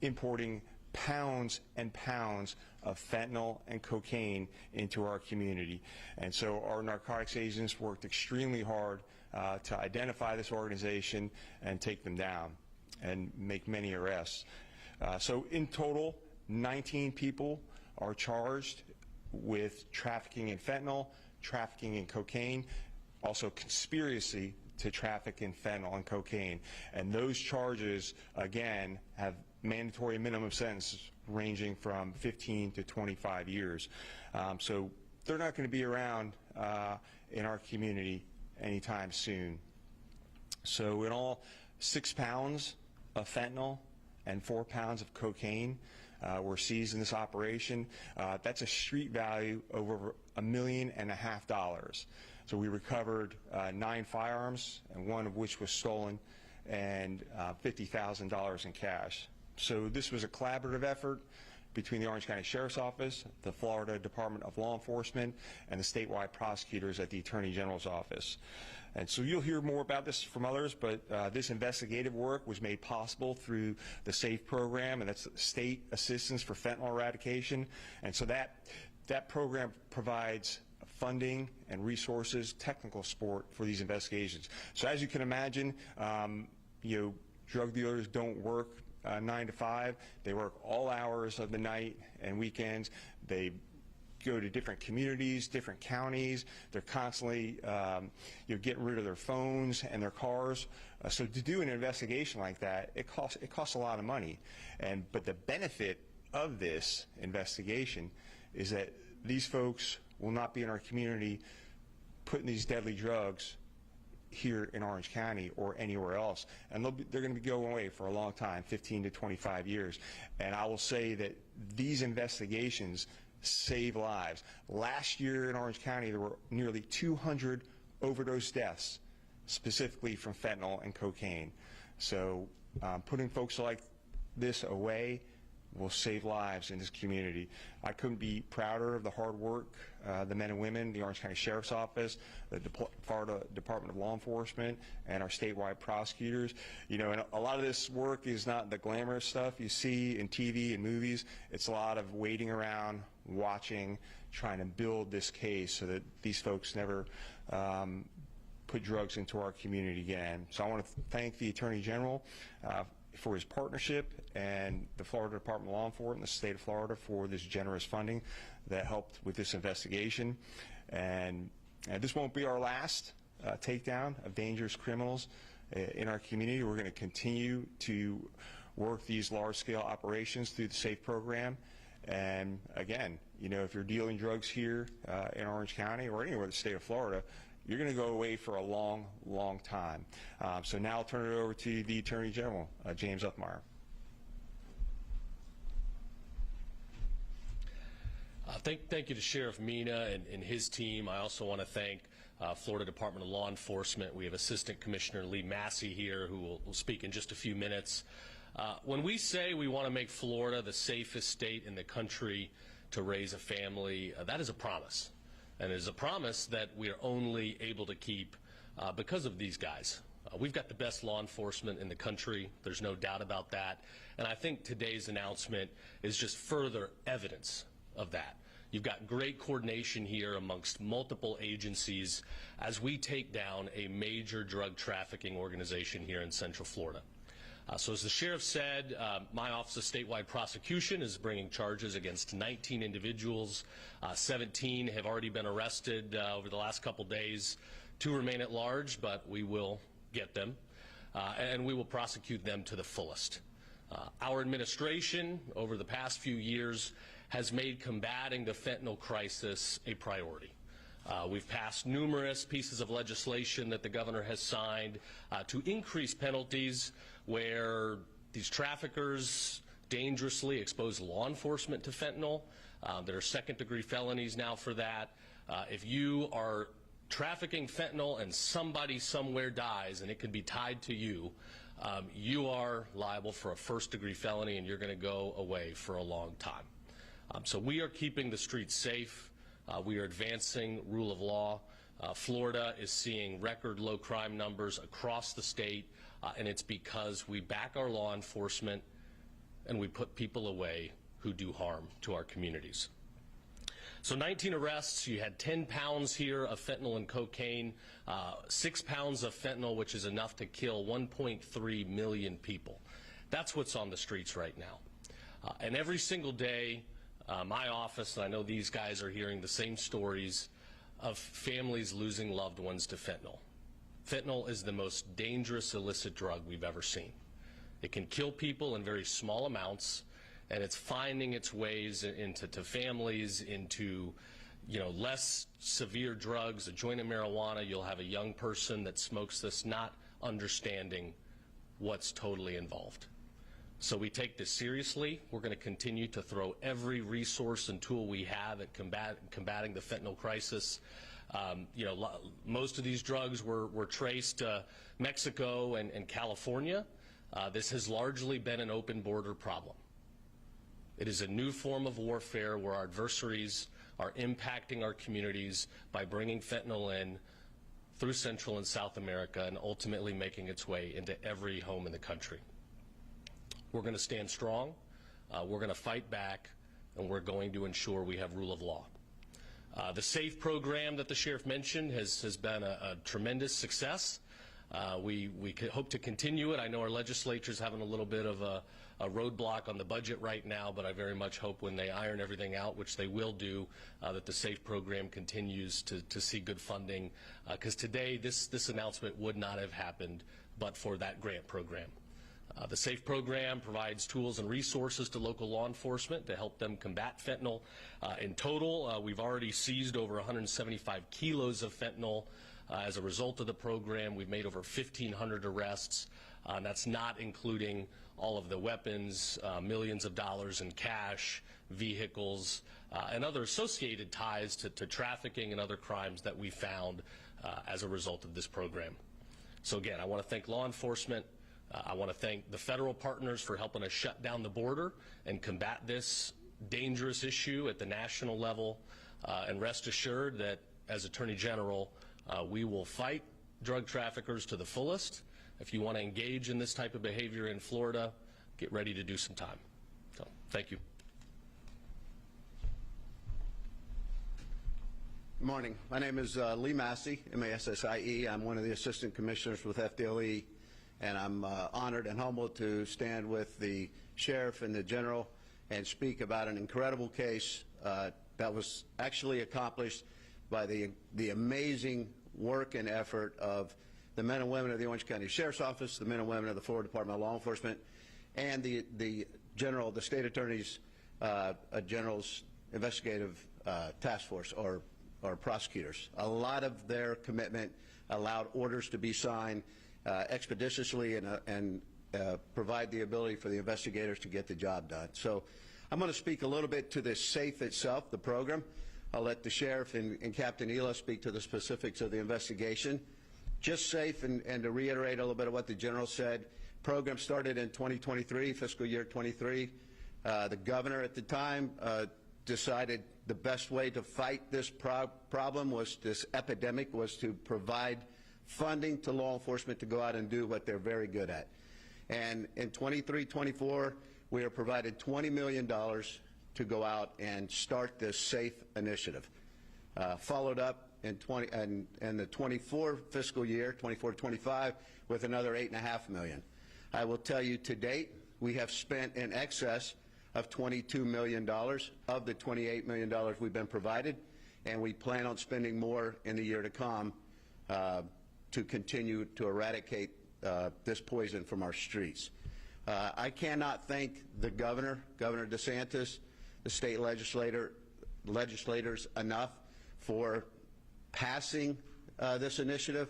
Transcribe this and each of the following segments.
importing pounds and pounds of fentanyl and cocaine into our community. And so our narcotics agents worked extremely hard to identify this organization and take them down and make many arrests. So in total, 19 people are charged with trafficking in fentanyl, trafficking in cocaine, also conspiracy to traffic in fentanyl and cocaine. And those charges, again, have mandatory minimum sentences ranging from 15 to 25 years. So they're not going to be around in our community anytime soon. So in all, 6 pounds of fentanyl and 4 pounds of cocaine were seized in this operation. That's a street value of over $1.5 million. So we recovered 9 firearms, and 1 of which was stolen, and $50,000 in cash. So this was a collaborative effort between the Orange County Sheriff's Office, the Florida Department of Law Enforcement, and the statewide prosecutors at the Attorney General's office. And so you'll hear more about this from others, but this investigative work was made possible through the SAFE program, and that's State Assistance for Fentanyl Eradication. And so that program provides funding and resources, technical support for these investigations. So as you can imagine, drug dealers don't work 9 to 5. They work all hours of the night and weekends. They go to different communities, different counties. They're constantly getting rid of their phones and their cars. So to do an investigation like that, it costs a lot of money. But the benefit of this investigation is that these folks will not be in our community putting these deadly drugs here in Orange County or anywhere else, and they're going to be going away for a long time, 15 to 25 years. And I will say that these investigations save lives. Last year in Orange County, there were nearly 200 overdose deaths, specifically from fentanyl and cocaine. So putting folks like this away will save lives in this community. I couldn't be prouder of the hard work the men and women, the Orange County Sheriff's Office, the Florida Department of Law Enforcement, and our statewide prosecutors. And a lot of this work is not the glamorous stuff you see in TV and movies. It's a lot of waiting around, watching, trying to build this case so that these folks never put drugs into our community again. So I want to thank the Attorney General for his partnership, and the Florida Department of Law Enforcement, the state of Florida, for this generous funding that helped with this investigation. And this won't be our last takedown of dangerous criminals in our community. We're going to continue to work these large-scale operations through the SAFE program. And again, if you're dealing drugs here in Orange County or anywhere in the state of Florida, you're going to go away for a long, long time. So now I'll turn it over to the Attorney General, James Uthmeier. Thank you to Sheriff Mina and his team. I also want to thank Florida Department of Law Enforcement. We have Assistant Commissioner Lee Massey here, who will speak in just a few minutes. When we say we want to make Florida the safest state in the country to raise a family, that is a promise. And it is a promise that we are only able to keep because of these guys. We've got the best law enforcement in the country. There's no doubt about that. And I think today's announcement is just further evidence of that. You've got great coordination here amongst multiple agencies as we take down a major drug trafficking organization here in Central Florida. So as the sheriff said, my Office of Statewide Prosecution is bringing charges against 19 individuals. 17 have already been arrested over the last couple days. 2 remain at large, but we will get them, and we will prosecute them to the fullest. Our administration, over the past few years, has made combating the fentanyl crisis a priority. We've passed numerous pieces of legislation that the governor has signed to increase penalties where these traffickers dangerously expose law enforcement to fentanyl. There are second-degree felonies now for that. If you are trafficking fentanyl and somebody somewhere dies and it can be tied to you, you are liable for a first-degree felony and you're going to go away for a long time. So we are keeping the streets safe. We are advancing rule of law. Florida is seeing record low crime numbers across the state, and it's because we back our law enforcement and we put people away who do harm to our communities. So 19 arrests, you had 10 pounds here of fentanyl and cocaine, 6 pounds of fentanyl, which is enough to kill 1.3 million people. That's what's on the streets right now. And every single day, my office, and I know these guys are hearing the same stories of families losing loved ones to fentanyl. Fentanyl is the most dangerous illicit drug we've ever seen. It can kill people in very small amounts, and it's finding its ways into families, into less severe drugs, a joint of marijuana. You'll have a young person that smokes this not understanding what's totally involved. So we take this seriously. We're going to continue to throw every resource and tool we have at combating the fentanyl crisis. Most of these drugs were traced to Mexico and California. This has largely been an open border problem. It is a new form of warfare where our adversaries are impacting our communities by bringing fentanyl in through Central and South America and ultimately making its way into every home in the country. We're going to stand strong, we're going to fight back, and we're going to ensure we have rule of law. The SAFE program that the sheriff mentioned has been a tremendous success. We hope to continue it. I know our legislature's having a little bit of a roadblock on the budget right now, but I very much hope when they iron everything out, which they will do, that the SAFE program continues to see good funding, because today this announcement would not have happened but for that grant program. The SAFE program provides tools and resources to local law enforcement to help them combat fentanyl. In total, we've already seized over 175 kilos of fentanyl. As a result of the program, we've made over 1,500 arrests. And that's not including all of the weapons, millions of dollars in cash, vehicles, and other associated ties to trafficking and other crimes that we found as a result of this program. So again, I want to thank law enforcement. I want to thank the federal partners for helping us shut down the border and combat this dangerous issue at the national level. And rest assured that as Attorney General, we will fight drug traffickers to the fullest. If you want to engage in this type of behavior in Florida, get ready to do some time. So, thank you. Good morning. My name is Lee Massey, M-A-S-S-I-E. I'm one of the assistant commissioners with FDLE, and I'm honored and humbled to stand with the sheriff and the general and speak about an incredible case that was actually accomplished by the amazing work and effort of the men and women of the Orange County Sheriff's Office, the men and women of the Florida Department of Law Enforcement, and the state attorney's general's investigative task force or prosecutors. A lot of their commitment allowed orders to be signed expeditiously and provide the ability for the investigators to get the job done. So I'm going to speak a little bit to the SAFE itself, the program. I'll let the sheriff and Captain Ela speak to the specifics of the investigation. Just SAFE, and to reiterate a little bit of what the general said, program started in 2023, fiscal year 23. The governor at the time decided the best way to fight this problem was this epidemic was to provide funding to law enforcement to go out and do what they're very good at. And in 23-24, we are provided $20 million to go out and start this SAFE initiative. Followed up in the 24 fiscal year, 24-25, with another $8.5 million. I will tell you to date, we have spent in excess of $22 million of the $28 million we've been provided, and we plan on spending more in the year to come to continue to eradicate this poison from our streets. I cannot thank the Governor DeSantis, the state legislators enough for passing this initiative,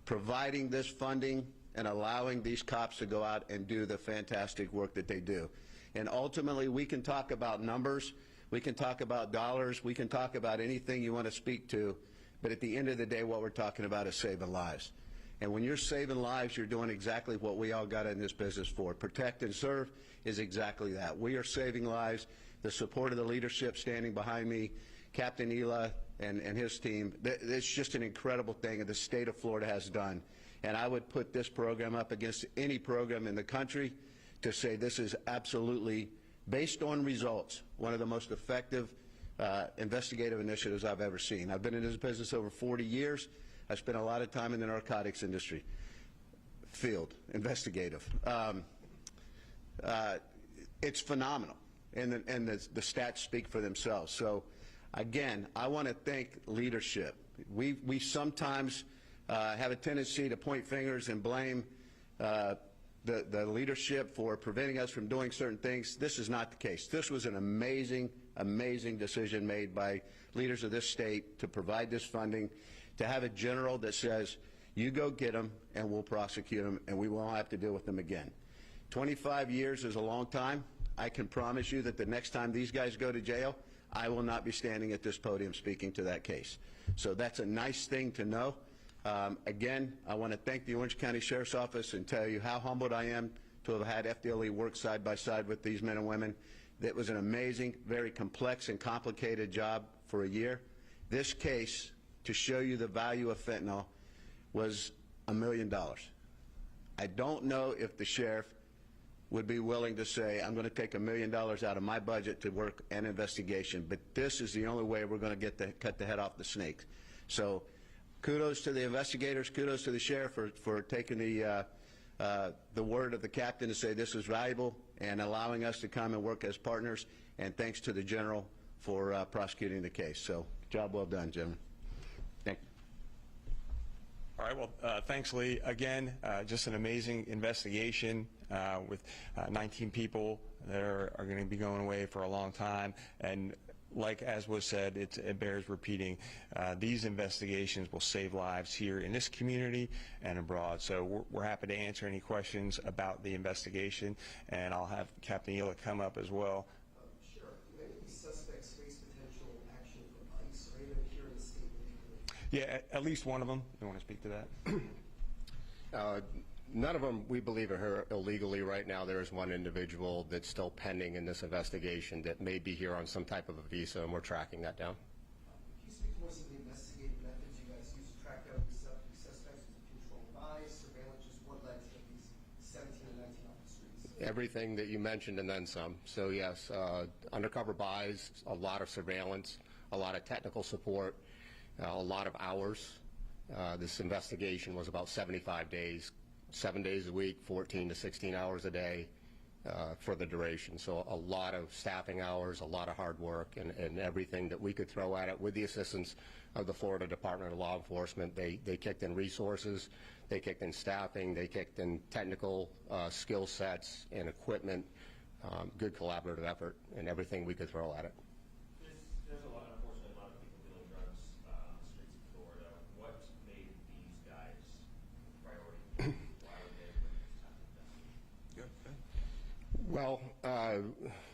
providing this funding, and allowing these cops to go out and do the fantastic work that they do. And ultimately, we can talk about numbers, we can talk about dollars, we can talk about anything you want to speak to, but at the end of the day, what we're talking about is saving lives. And when you're saving lives, you're doing exactly what we all got in this business for. Protect and serve is exactly that. We are saving lives. The support of the leadership standing behind me, Captain Ela and his team, it's just an incredible thing that the state of Florida has done. And I would put this program up against any program in the country to say this is absolutely, based on results, one of the most effective investigative initiatives I've ever seen. I've been in this business over 40 years. I spent a lot of time in the narcotics industry, field, investigative. It's phenomenal, and the stats speak for themselves. So, again, I want to thank leadership. We sometimes have a tendency to point fingers and blame the leadership for preventing us from doing certain things. This is not the case. This was an amazing, amazing decision made by leaders of this state to provide this funding, to have a general that says, you go get them and we'll prosecute them and we won't have to deal with them again. 25 years is a long time. I can promise you that the next time these guys go to jail, I will not be standing at this podium speaking to that case. So that's a nice thing to know. Again, I want to thank the Orange County Sheriff's Office and tell you how humbled I am to have had FDLE work side by side with these men and women. It was an amazing, very complex and complicated job for a year. This case, to show you the value of fentanyl, was $1 million. I don't know if the sheriff would be willing to say, I'm going to take $1 million out of my budget to work an investigation, but this is the only way we're going to cut the head off the snake. So kudos to the investigators, kudos to the sheriff for taking the word of the captain to say this is valuable and allowing us to come and work as partners, and thanks to the general for prosecuting the case. So job well done, gentlemen. Thank you. All right, well, thanks, Lee. Again, just an amazing investigation with 19 people that are going to be going away for a long time. And like as was said, it bears repeating, these investigations will save lives here in this community and abroad. So we're happy to answer any questions about the investigation, and I'll have Captain Ela come up as well. Sure. Do any of these suspects face potential action from ICE or even here in the state legally? Yeah, at least one of them. You want to speak to that? None of them, we believe, are here illegally right now. There is one individual that's still pending in this investigation that may be here on some type of a visa, and we're tracking that down. Can you speak to more some of the investigative methods you guys use to track down these suspects? Was it controlled by, surveillance? Just what led to these 17 and 19 off the streets? Everything that you mentioned and then some. So yes, undercover buys, a lot of surveillance, a lot of technical support, a lot of hours. This investigation was about 75 days. 7 days a week, 14 to 16 hours a day for the duration. So a lot of staffing hours, a lot of hard work, and everything that we could throw at it with the assistance of the Florida Department of Law Enforcement. They kicked in resources, they kicked in staffing, they kicked in technical skill sets and equipment, good collaborative effort, and everything we could throw at it. There's a lot, unfortunately, a lot of people dealing drugs on the streets of Florida. What made these guys priority? Well,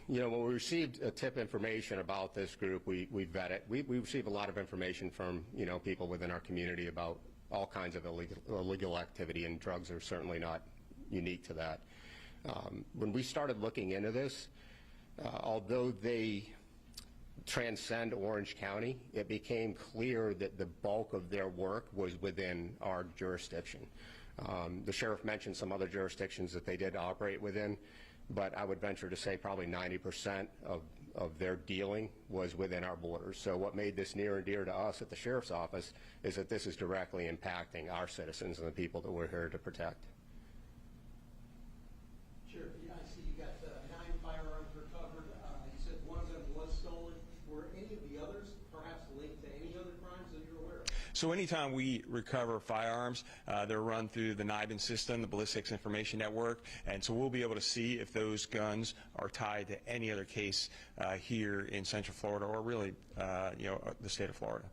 you know, when we received tip information about this group, we vet it. We receive a lot of information from, you know, people within our community about all kinds of illegal activity, and drugs are certainly not unique to that. When we started looking into this, although they transcend Orange County, it became clear that the bulk of their work was within our jurisdiction. The sheriff mentioned some other jurisdictions that they did operate within, but I would venture to say probably 90% of their dealing was within our borders. So what made this near and dear to us at the sheriff's office is that this is directly impacting our citizens and the people that we're here to protect. Sure. Yeah, I see you got 9 firearms recovered. You said one of them was stolen. Were any of the others perhaps linked to any other crimes that you're aware of? So anytime we recover firearms, they're run through the NIBIN system, the Ballistics Information Network, and so we'll be able to see if those guns are tied to any other case here in Central Florida, or really, you know, the state of Florida.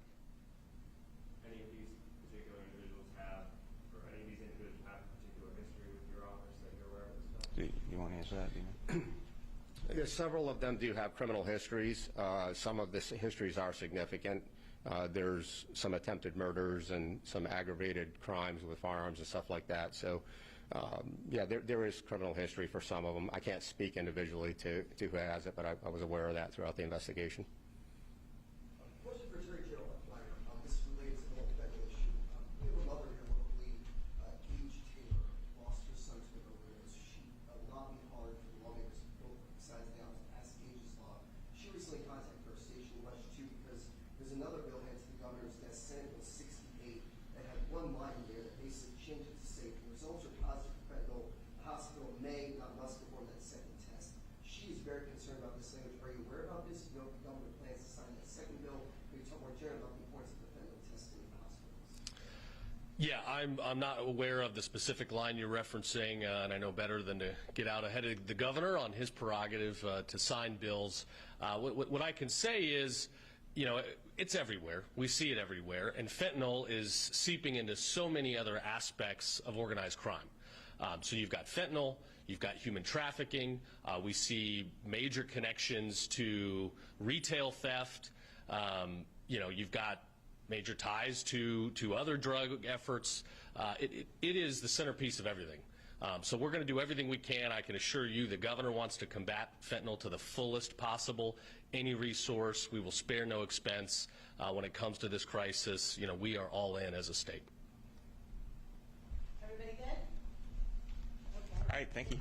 Any of these particular individuals have, or any of these individuals have particular history with your office that you're aware of this stuff? Do you want to answer that, Dina? Yes, several of them do have criminal histories. Some of the histories are significant. There's some attempted murders and some aggravated crimes with firearms and stuff like that. So, yeah, there is criminal history for some of them. I can't speak individually to who has it, but I was aware of that throughout the investigation. Question for Attorney General Uthmeier. This relates to the whole federal issue. We have a mother here locally, Gage Taylor, lost her son to an overdose. She will not be hard another bill headed to the governor's desk, Senate Bill 68, that had one line in there that basically changed it to say, if the results are positive for fentanyl, the hospital may, not must, perform that second test. She is very concerned about this language. Are you aware about this? You know if the governor plans to sign that second bill? Can you talk more generally about the importance of the fentanyl testing in the hospitals? Yeah, I'm not aware of the specific line you're referencing, and I know better than to get out ahead of the governor on his prerogative to sign bills. What I can say is, you know, it's everywhere. We see it everywhere, and fentanyl is seeping into so many other aspects of organized crime. So you've got fentanyl, you've got human trafficking, we see major connections to retail theft, you know, you've got major ties to other drug efforts. It is the centerpiece of everything. So we're going to do everything we can. I can assure you the governor wants to combat fentanyl to the fullest possible. Any resource, we will spare no expense. When it comes to this crisis, you know, we are all in as a state. Everybody good? Okay. All right, thank you.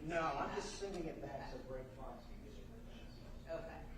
No, I'm just sending it back to Greg Fox. Okay.